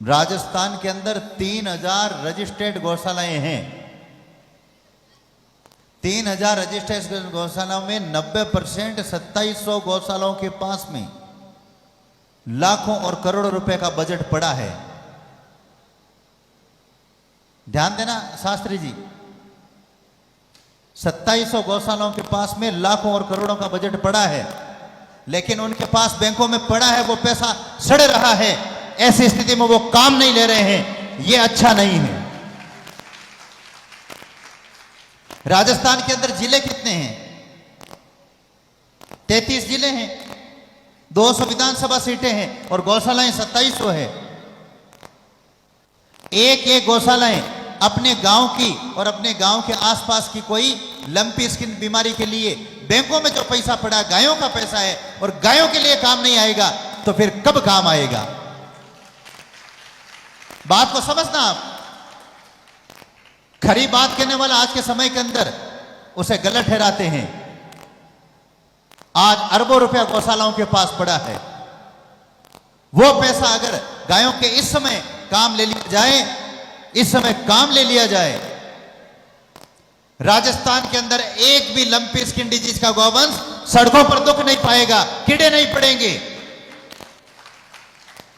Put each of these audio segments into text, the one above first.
राजस्थान के अंदर 3000 रजिस्टर्ड गौशालाएं हैं। 3000 रजिस्टर्ड गौशालाओं में 90% 2700 गौशालाओं के पास में लाखों और करोड़ों रुपए का बजट पड़ा है। ध्यान देना शास्त्री जी, 2700 गौशालाओं के पास में लाखों और करोड़ों का बजट पड़ा है, लेकिन उनके पास बैंकों में पड़ा है, वो पैसा सड़ रहा है। ऐसी स्थिति में वो काम नहीं ले रहे हैं, ये अच्छा नहीं है। राजस्थान के अंदर जिले कितने हैं? 33 जिले हैं, 200 विधानसभा सीटें हैं और गौशालाएं 2700 है। एक एक गौशालाएं अपने गांव की और अपने गांव के आसपास की कोई लंपी स्किन बीमारी के लिए बैंकों में जो पैसा पड़ा गायों का पैसा है और गायों के लिए काम नहीं आएगा तो फिर कब काम आएगा? बात को समझना आप। खरी बात कहने वाला आज के समय के अंदर उसे गलत ठहराते हैं। आज अरबों रुपया गौशालाओं के पास पड़ा है। वो पैसा अगर गायों के इस समय काम ले लिया जाए, इस समय काम ले लिया जाए, राजस्थान के अंदर एक भी लंपी स्किन डिजीज का गौवंश सड़कों पर दुख नहीं पाएगा, कीड़े नहीं पड़ेंगे।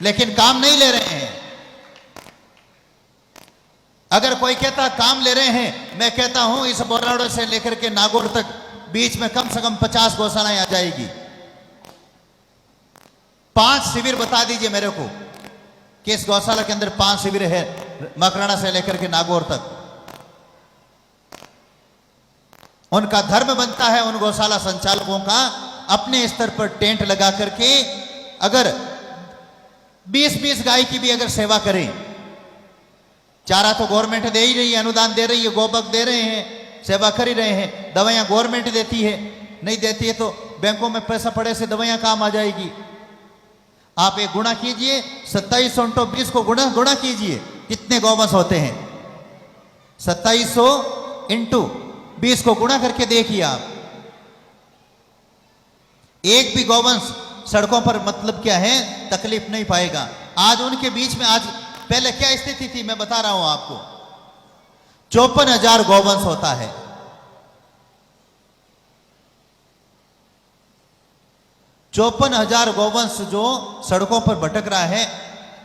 लेकिन काम नहीं ले रहे हैं। अगर कोई कहता काम ले रहे हैं, मैं कहता हूं इस बोराड़ो से लेकर के नागौर तक बीच में कम से कम 50 गौशालाएं आ जाएगी। 5 शिविर बता दीजिए मेरे को कि इस गौशाला के अंदर 5 शिविर है, मकराना से लेकर के नागौर तक। उनका धर्म बनता है उन गौशाला संचालकों का अपने स्तर पर टेंट लगा करके अगर 20-20 गाय की भी अगर सेवा करें। चारा तो गवर्नमेंट दे ही रही है, अनुदान दे रही है, गोबक दे रहे हैं, सेवा कर ही रहे हैं। दवाइयां गवर्नमेंट देती है, नहीं देती है तो बैंकों में पैसा पड़े से दवाइयां काम आ जाएगी। आप एक गुणा कीजिए, 2700 × 20 को गुणा कीजिए, कितने गौवंश होते हैं? 2700 × 20 को गुणा करके देखिए आप। एक भी गौवंश सड़कों पर मतलब क्या है, तकलीफ नहीं पाएगा। आज उनके बीच में, आज पहले क्या स्थिति थी मैं बता रहा हूं आपको। 54,000 गौवंश होता है। 54,000 गौवंश जो सड़कों पर भटक रहा है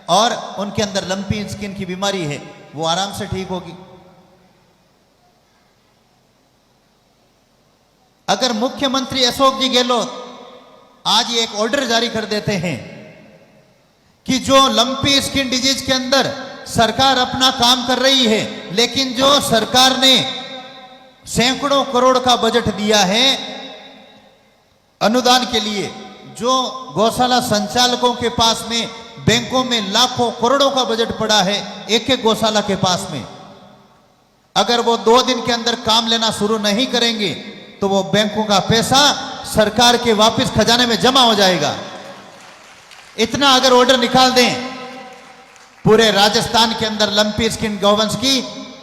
और उनके अंदर लंपी स्किन की बीमारी है, वो आराम से ठीक होगी। अगर मुख्यमंत्री अशोक जी गहलोत आज ये एक ऑर्डर जारी कर देते हैं कि जो लंपी स्किन डिजीज के अंदर सरकार अपना काम कर रही है, लेकिन जो सरकार ने सैकड़ों करोड़ का बजट दिया है अनुदान के लिए, जो गौशाला संचालकों के पास में बैंकों में लाखों करोड़ों का बजट पड़ा है एक एक गौशाला के पास में, अगर वो 2 दिन के अंदर काम लेना शुरू नहीं करेंगे तो वो बैंकों का पैसा सरकार के वापस खजाने में जमा हो जाएगा। इतना अगर ऑर्डर निकाल दें, पूरे राजस्थान के अंदर लंपी स्किन गौवंश की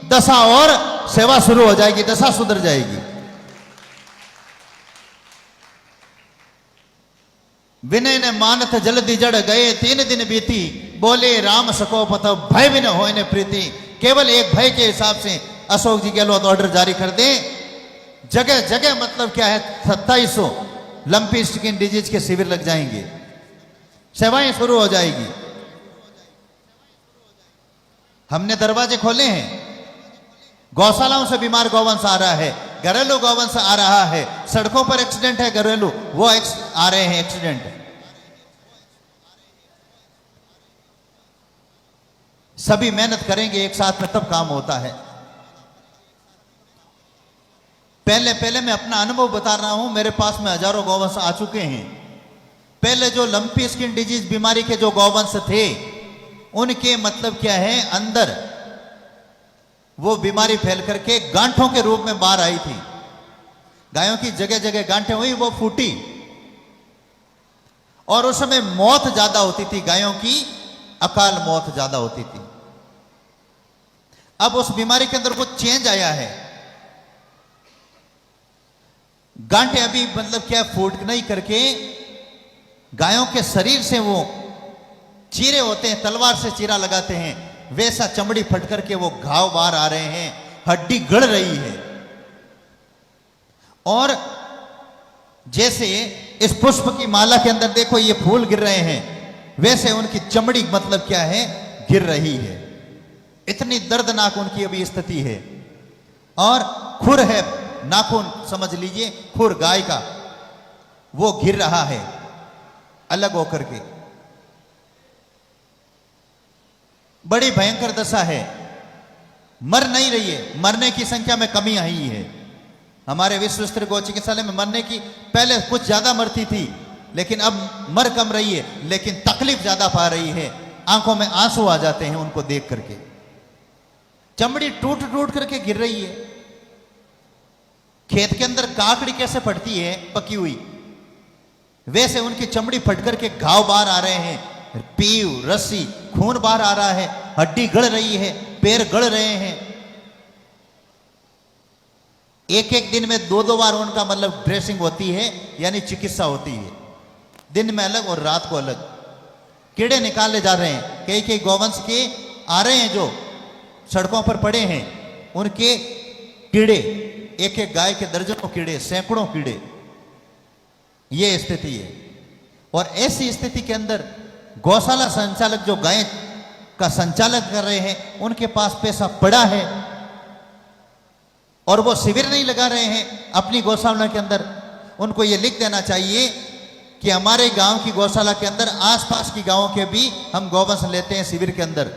दशा और सेवा शुरू हो जाएगी, दशा सुधर जाएगी। विनय ने मानत जल्दी जड़ गए 3 दिन बीती, बोले राम सको पत भय भी न हो इन्हें प्रीति। केवल एक भय के हिसाब से अशोक जी गहलोत ऑर्डर जारी कर दें, जगह जगह मतलब क्या है 2700 लंपी स्किन डिजीज के शिविर लग जाएंगे, सेवाएं शुरू हो जाएगी। हमने दरवाजे खोले हैं। गौशालाओं से बीमार गौवंश आ रहा है, घरेलू गौवंश आ रहा है, सड़कों पर एक्सीडेंट है घरेलू, वो आ रहे हैं एक्सीडेंट। सभी मेहनत करेंगे एक साथ में तब काम होता है। पहले मैं अपना अनुभव बता रहा हूं, मेरे पास में हजारों गौवंश आ चुके हैं। पहले जो लंपी स्किन डिजीज बीमारी के जो गौवंश थे, उनके मतलब क्या है, अंदर वो बीमारी फैल करके गांठों के रूप में बाहर आई थी। गायों की जगह जगह गांठें हुई, वो फूटी और उस समय मौत ज्यादा होती थी, गायों की अकाल मौत ज्यादा होती थी। अब उस बीमारी के अंदर कुछ चेंज आया है। गांठें अभी मतलब क्या फूट नहीं करके गायों के शरीर से वो चीरे होते हैं, तलवार से चीरा लगाते हैं, वैसा चमड़ी फट करके वो घाव बाहर आ रहे हैं, हड्डी गड़ रही है। और जैसे इस पुष्प की माला के अंदर देखो ये फूल गिर रहे हैं, वैसे उनकी चमड़ी मतलब क्या है, गिर रही है। इतनी दर्दनाक उनकी अभी स्थिति है। और खुर है, नाखून समझ लीजिए, खुर गाय का, वो गिर रहा है अलग होकर के। बड़ी भयंकर दशा है, मर नहीं रही है, मरने की संख्या में कमी आई है। हमारे विश्व स्तरीय गौ चिकित्सालय में मरने की पहले कुछ ज्यादा मरती थी, लेकिन अब मर कम रही है, लेकिन तकलीफ ज्यादा पा रही है। आंखों में आंसू आ जाते हैं उनको देख करके। चमड़ी टूट टूट करके गिर रही है। खेत के अंदर काकड़ी कैसे फटती है पकी हुई, वैसे उनकी चमड़ी फट करके घाव बाहर आ रहे हैं, पीव, रस्सी, खून बाहर आ रहा है, हड्डी गड़ रही है, पैर गड़ रहे हैं। एक एक दिन में दो दो बार उनका मतलब ड्रेसिंग होती है, यानी चिकित्सा होती है, दिन में अलग और रात को अलग। कीड़े निकाले जा रहे हैं, कई कई गौवंश के आ रहे हैं जो सड़कों पर पड़े हैं, उनके कीड़े, एक एक गाय के दर्जनों कीड़े, सैकड़ों कीड़े, ये स्थिति है। और ऐसी स्थिति के अंदर गौशाला संचालक जो गाय का संचालन कर रहे हैं, उनके पास पैसा पड़ा है और वो शिविर नहीं लगा रहे हैं अपनी गौशाला के अंदर। उनको ये लिख देना चाहिए कि हमारे गांव की गौशाला के अंदर आसपास की गांवों के भी हम गौवंश लेते हैं शिविर के अंदर।